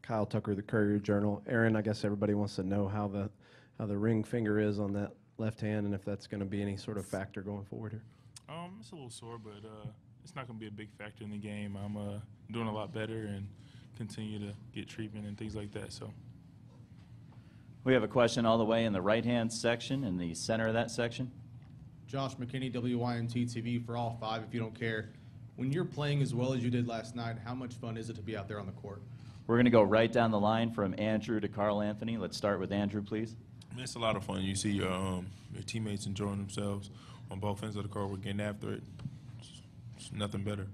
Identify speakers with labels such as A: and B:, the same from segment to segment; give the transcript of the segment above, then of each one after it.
A: Kyle Tucker, the Courier-Journal. Aaron, I guess everybody wants to know how the ring finger is on that left hand, and if that's going to be any sort of factor going forward here.
B: It's a little sore, but it's not going to be a big factor in the game. I'm doing a lot better and continue to get treatment and things like that. So.
C: We have a question all the way in the right-hand section, in the center of that section.
D: Josh McKinney, WYNT TV for all five, if you don't care. When you're playing as well as you did last night, how much fun is it to be out there on the court?
C: We're going to go right down the line from Andrew to Carl Anthony. Let's start with Andrew, please.
B: I mean, it's a lot of fun. You see your teammates enjoying themselves on both ends of the court. We're getting after it. It's nothing better.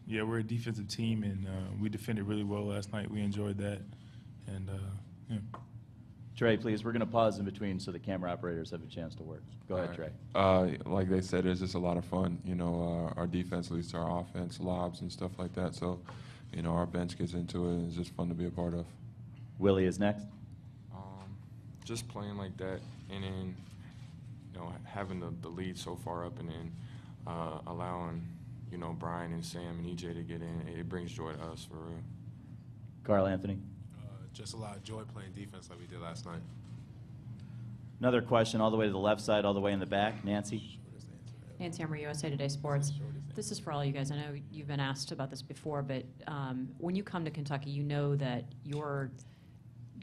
B: Yeah, we're a defensive team, and we defended really well last night. We enjoyed that. And, yeah.
C: Trey, please. We're going to pause in between so the camera operators have a chance to work. Go ahead, Trey.
E: Like they said, it's just a lot of fun. You know, our defense leads to our offense, lobs and stuff like that. So, you know, our bench gets into it, and it's just fun to be a part of.
C: Willie is next.
F: Just playing like that, and then, you know, having the lead so far up, and then allowing, you know, Brian and Sam and EJ to get in, it brings joy to us for real.
C: Carl Anthony.
G: Just a lot of joy playing defense like we did last night.
C: Another question all the way to the left side, all the way in the back. Nancy.
H: Nancy Hummer, USA Today Sports. This is for all you guys. I know you've been asked about this before, but when you come to Kentucky, you know that you're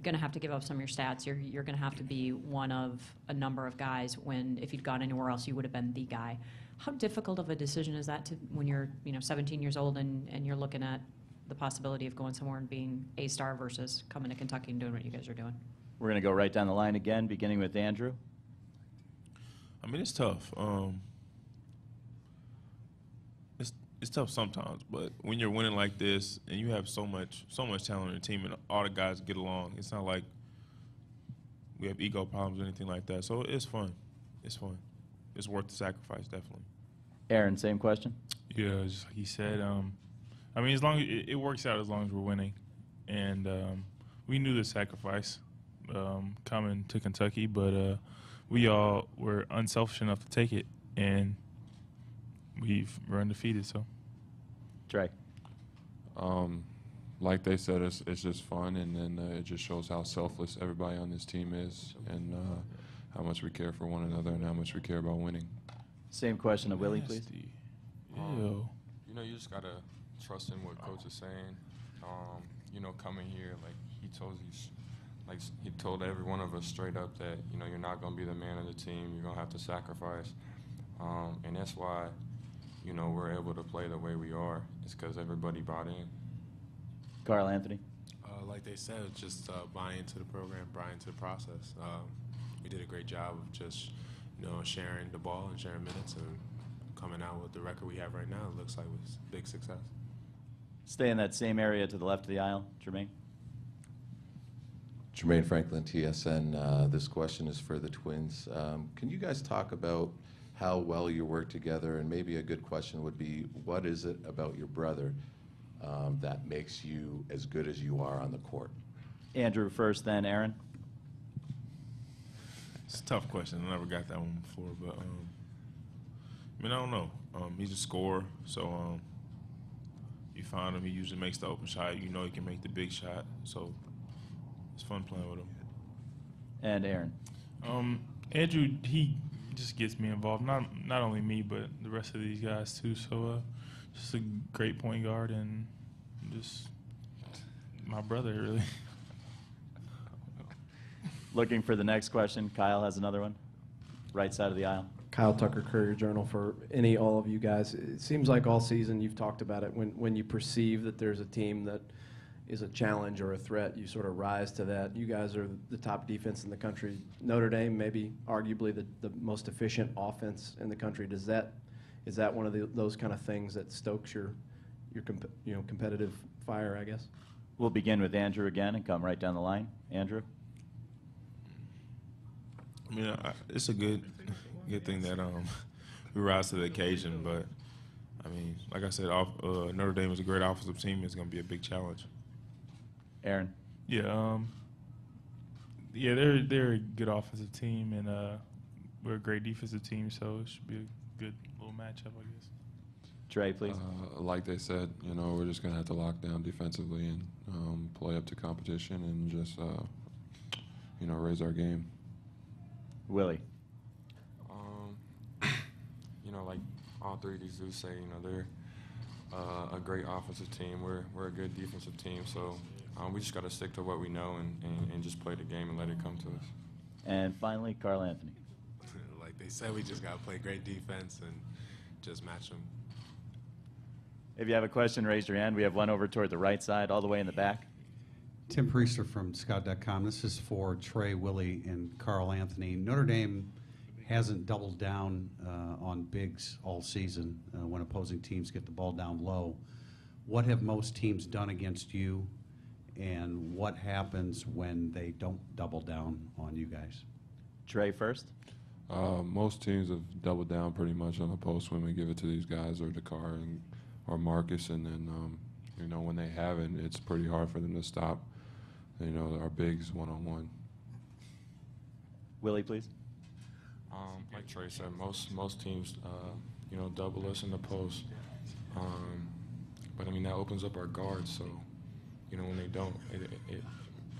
H: going to have to give up some of your stats. You're going to have to be one of a number of guys when, if you'd gone anywhere else, you would have been the guy. How difficult of a decision is that to when you're 17 years old and you're looking at the possibility of going somewhere and being a star versus coming to Kentucky and doing what you guys are doing?
C: We're going to go right down the line again, beginning with Andrew.
B: I mean, it's tough. It's tough sometimes, but when you're winning like this and you have so much talent on your team and all the guys get along, it's not like we have ego problems or anything like that. So it's fun. It's fun. It's worth the sacrifice, definitely.
C: Aaron, same question.
B: Yeah, just like he said. I mean, as long as it works out, as long as we're winning, and we knew the sacrifice coming to Kentucky, but we all were unselfish enough to take it, and we're undefeated. So,
C: Trey.
E: Like they said, it's just fun, and then it just shows how selfless everybody on this team is, and how much we care for one another, and how much we care about winning.
C: Same question to Willie, please.
F: You know, you just gotta trust in what coach is saying. You know, coming here, like he told every one of us straight up that, you know, you're not gonna be the man of the team. You're gonna have to sacrifice, and that's why, you know, we're able to play the way we are. It's because everybody bought in.
C: Carl Anthony.
G: Like they said, just buy into the program, buy into the process. We did a great job of just, you know, sharing the ball and sharing minutes, and coming out with the record we have right now, it looks like it was a big success.
C: Stay in that same area to the left of the aisle. Jermaine.
I: Jermaine Franklin, TSN. This question is for the Twins. Can you guys talk about how well you work together? And maybe a good question would be, what is it about your brother that makes you as good as you are on the court?
C: Andrew first, then Aaron.
B: It's a tough question. I never got that one before, but I mean, I don't know. He's a scorer, so you find him. He usually makes the open shot. You know he can make the big shot, so it's fun playing with him.
C: And Aaron.
B: Andrew, he just gets me involved. Not only me, but the rest of these guys too. So just a great point guard and just my brother, really.
C: Looking for the next question. Kyle has another one. Right side of the aisle.
A: Kyle Tucker, Courier-Journal, for all of you guys. It seems like all season you've talked about it. When you perceive that there's a team that is a challenge or a threat, you sort of rise to that. You guys are the top defense in the country. Notre Dame, maybe arguably the most efficient offense in the country. Is that one of those kind of things that stokes your competitive fire, I guess?
C: We'll begin with Andrew again and come right down the line. Andrew.
B: I mean, it's a good thing that we rise to the occasion. But I mean, like I said, Notre Dame is a great offensive team. It's going to be a big challenge.
C: Aaron.
B: Yeah, they're a good offensive team, and we're a great defensive team. So it should be a good little matchup, I guess.
C: Trey, please.
E: Like they said, you know, we're just going to have to lock down defensively and play up to competition and just, you know, raise our game.
C: Willie.
F: You know, like all three of these dudes say, you know, they're a great offensive team. We're a good defensive team. So we just got to stick to what we know and just play the game and let it come to us.
C: And finally, Carl Anthony.
G: Like they said, we just got to play great defense and just match them.
C: If you have a question, raise your hand. We have one over toward the right side, all the way in the back.
J: Tim Priester from Scout.com. This is for Trey, Willie, and Carl Anthony. Notre Dame hasn't doubled down on bigs all season when opposing teams get the ball down low. What have most teams done against you, and what happens when they don't double down on you guys?
C: Trey first.
E: Most teams have doubled down pretty much on the post when we give it to these guys or Dakar or Marcus, and then you know, when they haven't, it's pretty hard for them to stop, you know, our bigs one-on-one.
C: Willie, please.
F: Like Trey said, most teams, you know, double us in the post. But I mean, that opens up our guards. So, you know, when they don't, it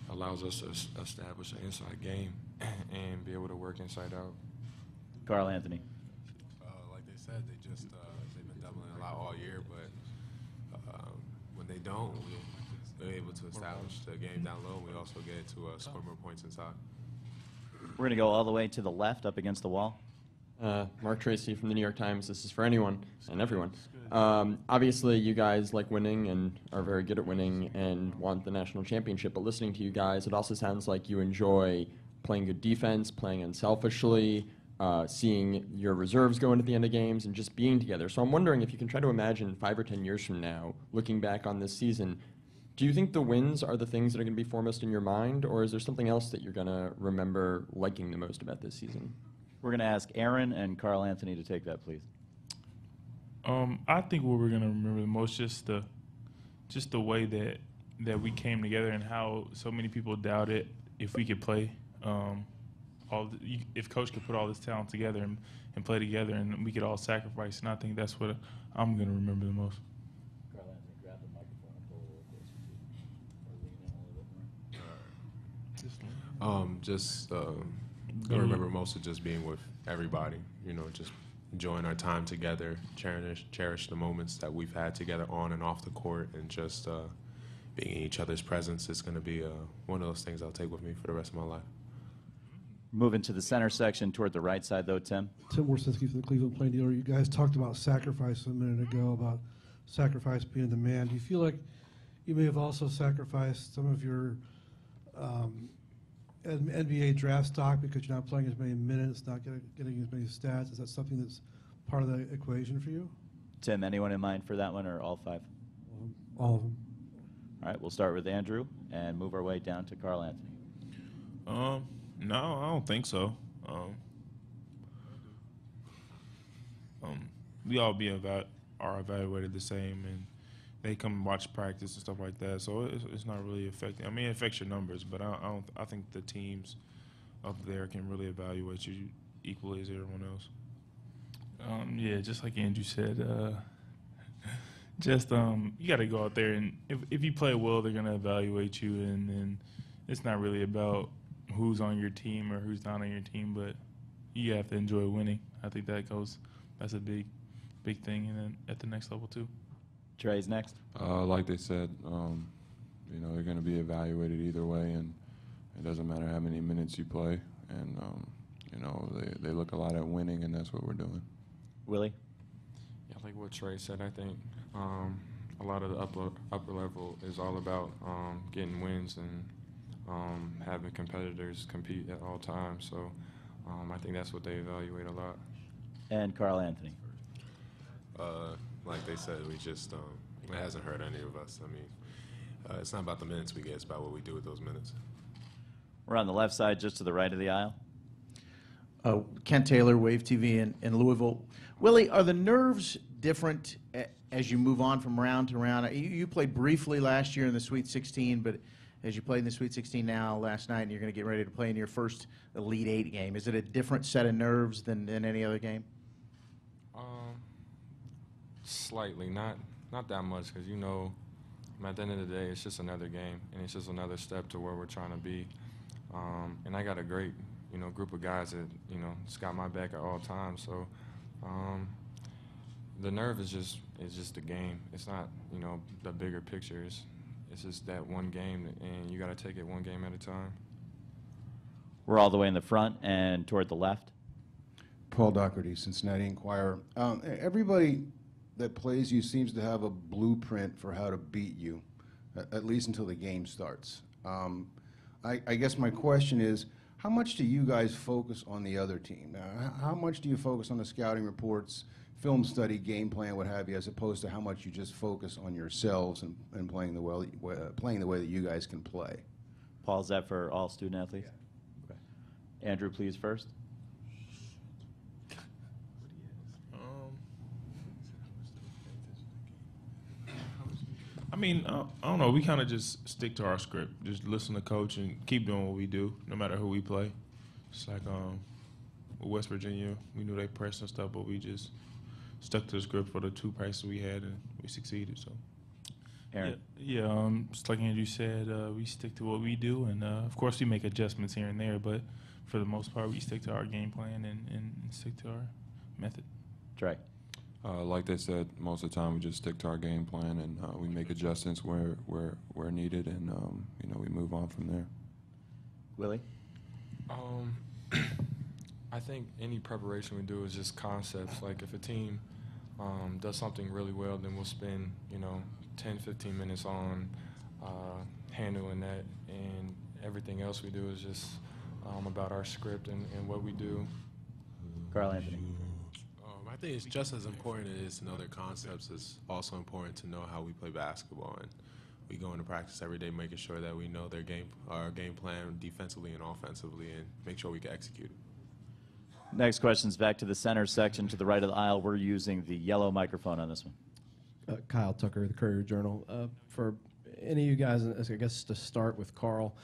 F: allows us to establish an inside game and be able to work inside out.
C: Carl Anthony.
G: Like they said, they've been doubling a lot all year, but when they don't, they're able to establish the game down low. We also get to score more points inside.
C: We're going to go all the way to the left, up against the wall.
K: Mark Tracy from the New York Times. This is for anyone and everyone. Obviously, you guys like winning and are very good at winning and want the national championship, but listening to you guys, it also sounds like you enjoy playing good defense, playing unselfishly, seeing your reserves go into the end of games, and just being together. So I'm wondering if you can try to imagine 5 or 10 years from now, looking back on this season, do you think the wins are the things that are going to be foremost in your mind, or is there something else that you're going to remember liking the most about this season?
C: We're going to ask Aaron and Carl Anthony to take that, please.
B: I think what we're going to remember the most just the way that we came together and how so many people doubted if we could play. If Coach could put all this talent together and play together, and we could all sacrifice, and I think that's what I'm going to remember the most.
C: Carl Anthony, grab the microphone and pull a little closer to you. Or lean in a little bit more.
G: I remember most of just being with everybody, you know, just enjoying our time together, cherish the moments that we've had together on and off the court, and just being in each other's presence is going to be one of those things I'll take with me for the rest of my life.
C: Moving to the center section toward the right side, though, Tim.
L: Tim Worsinski from the Cleveland Plain Dealer. You guys talked about sacrifice a minute ago, about sacrifice being the man. Do you feel like you may have also sacrificed some of your NBA draft stock because you're not playing as many minutes, not getting as many stats? Is that something that's part of the equation for you?
C: Tim, anyone in mind for that one, or all 5?
L: All of them.
C: All right, we'll start with Andrew and move our way down to Carl Anthony.
B: No, I don't think so. We all are evaluated the same, and they come and watch practice and stuff like that. So it's not really affecting. I mean, it affects your numbers, but I think the teams up there can really evaluate you equally as everyone else. Yeah, just like Andrew said, you got to go out there, and if you play well, they're gonna evaluate you, and then it's not really about who's on your team or who's not on your team, but you have to enjoy winning. I think that's a big thing, and then at the next level too.
C: Trey's next.
E: Like they said, you know, they're going to be evaluated either way, and it doesn't matter how many minutes you play. And, you know, they look a lot at winning, and that's what we're doing.
C: Willie?
F: Yeah, like what Trey said, I think a lot of the upper level is all about getting wins and having competitors compete at all times. So I think that's what they evaluate a lot.
C: And Carl Anthony.
G: Like they said, we just, it hasn't hurt any of us. I mean, it's not about the minutes we get, it's about what we do with those minutes.
C: We're on the left side, just to the right of the aisle.
M: Kent Taylor, Wave TV in Louisville. Willie, are the nerves different as you move on from round to round? You played briefly last year in the Sweet 16, but as you played in the Sweet 16 now, last night, and you're going to get ready to play in your first Elite 8 game, is it a different set of nerves than any other game?
F: Slightly, not that much, because at the end of the day, it's just another game, and it's just another step to where we're trying to be. And I got a great, group of guys that, just got my back at all times. So the nerve is just the game. It's not, the bigger picture. It's just that one game, and you got to take it one game at a time.
C: We're all the way in the front and toward the left.
N: Paul Doherty, Cincinnati Enquirer. Everybody that plays you seems to have a blueprint for how to beat you, at least until the game starts. I guess my question is, how much do you guys focus on the other team? How much do you focus on the scouting reports, film study, game plan, what have you, as opposed to how much you just focus on yourselves and playing the way that you guys can play?
C: Paul, is that for all student athletes? Yeah. Okay. Andrew, please, first.
B: I mean, I don't know. We kind of just stick to our script. Just listen to coach and keep doing what we do, no matter who we play. It's like with West Virginia, we knew they pressed and stuff, but we just stuck to the script for the 2 practices we had, and we succeeded. So,
C: Aaron?
B: Yeah, just like Andrew said, we stick to what we do, and of course we make adjustments here and there, but for the most part, we stick to our game plan and stick to our method.
C: Trey?
E: Like they said, most of the time we just stick to our game plan, and we make adjustments where needed, and we move on from there.
C: Willie?
F: I think any preparation we do is just concepts. Like if a team does something really well, then we'll spend 10, 15 minutes on handling that, and everything else we do is just about our script and what we do.
C: Carl Anthony?
G: I think it's just as important as it is to know their concepts. It's also important to know how we play basketball, and we go into practice every day making sure that we know our game plan defensively and offensively, and make sure we can execute it.
C: Next question is back to the center section to the right of the aisle. We're using the yellow microphone on this one.
A: Kyle Tucker, the Courier-Journal. For any of you guys, I guess to start with Carl,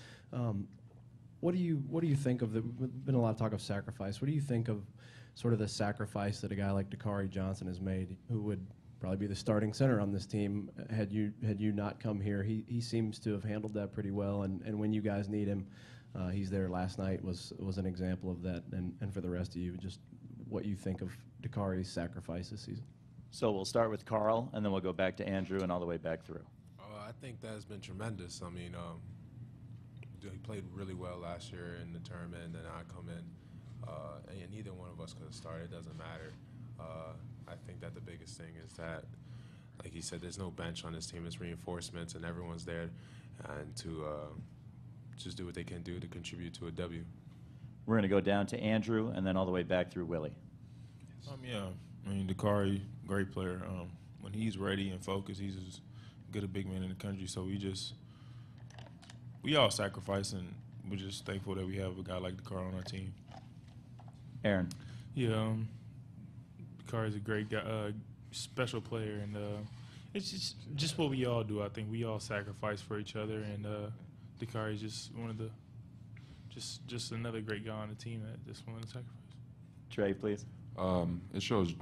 A: what do you think of been a lot of talk of sacrifice. What do you think of sort of the sacrifice that a guy like Dakari Johnson has made, who would probably be the starting center on this team had you not come here? He seems to have handled that pretty well, and when you guys need him, he's there. Last night was an example of that, and for the rest of you, just what you think of Dakari's sacrifice this season.
C: So we'll start with Carl, and then we'll go back to Andrew and all the way back through.
G: I think that has been tremendous. I mean, he played really well last year in the tournament, and then I come in. And neither one of us could have started. It doesn't matter. I think that the biggest thing is that, like he said, there's no bench on this team. It's reinforcements, and everyone's there and to just do what they can do to contribute to a W.
C: We're going to go down to Andrew and then all the way back through Willie.
B: Yeah, I mean, Dakari, great player. When he's ready and focused, he's as good a big man in the country. So we all sacrifice, and we're just thankful that we have a guy like Dakari on our team.
C: Aaron?
B: Yeah, Dakari's a great guy, special player, and it's just what we all do. I think we all sacrifice for each other, and Dakari's just one of the just another great guy on the team that just wanted to sacrifice.
C: Trey, please.
E: It shows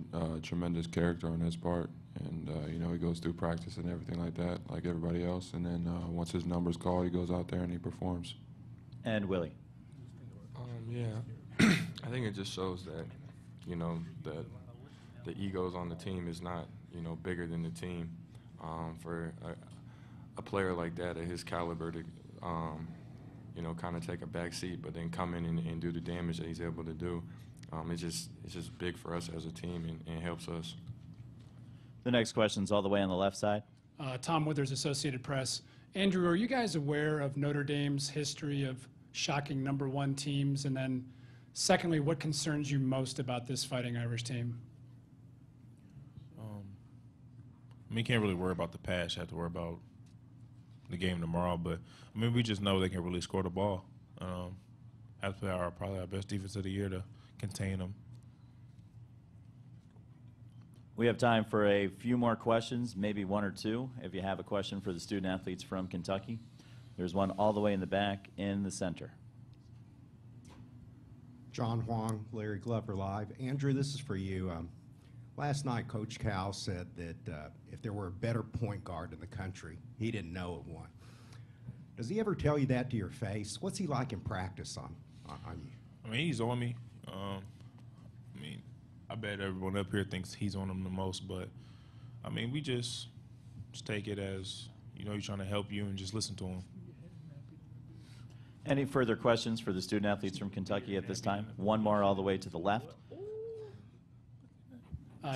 E: tremendous character on his part, and he goes through practice and everything like that, like everybody else. And then once his number's called, he goes out there and he performs.
C: And Willie.
F: Yeah, I think it just shows that that the egos on the team is not bigger than the team. For a player like that at his caliber to kind of take a back seat, but then come in and do the damage that he's able to do. It's just big for us as a team and helps us.
C: The next question's all the way on the left side.
O: Tom Withers, Associated Press. Andrew, are you guys aware of Notre Dame's history of shocking #1 teams? And then, secondly, what concerns you most about this Fighting Irish team?
B: I mean, you can't really worry about the past. You have to worry about the game tomorrow. But, I mean, we just know they can really score the ball. Have to play probably our best defense of the year to contain them.
C: We have time for a few more questions, maybe one or two, if you have a question for the student athletes from Kentucky. There's one all the way in the back in the center.
P: John Huang, Larry Glover Live. Andrew, this is for you. Last night, Coach Cal said that if there were a better point guard in the country, he didn't know of one. Does he ever tell you that to your face? What's he like in practice on you?
B: I mean, he's on me. I mean, I bet everyone up here thinks he's on him the most, but I mean, we just take it as, you know, he's trying to help you and just listen to him.
C: Any further questions for the student athletes from Kentucky at this time? One more all the way to the left.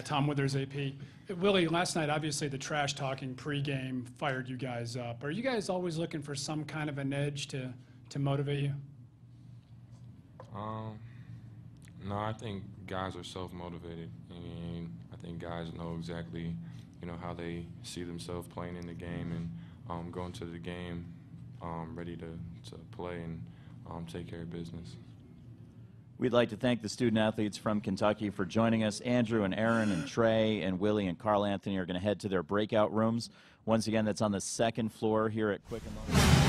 O: Tom Withers, AP. Willie, last night, obviously, the trash talking pregame fired you guys up. Are you guys always looking for some kind of an edge to motivate you?
F: No, I think guys are self-motivated, and I think guys know exactly, you know, how they see themselves playing in the game and going to the game ready to play and take care of business.
C: We'd like to thank the student athletes from Kentucky for joining us. Andrew and Aaron and Trey and Willie and Carl Anthony are going to head to their breakout rooms. Once again, that's on the second floor here at Quicken Loans.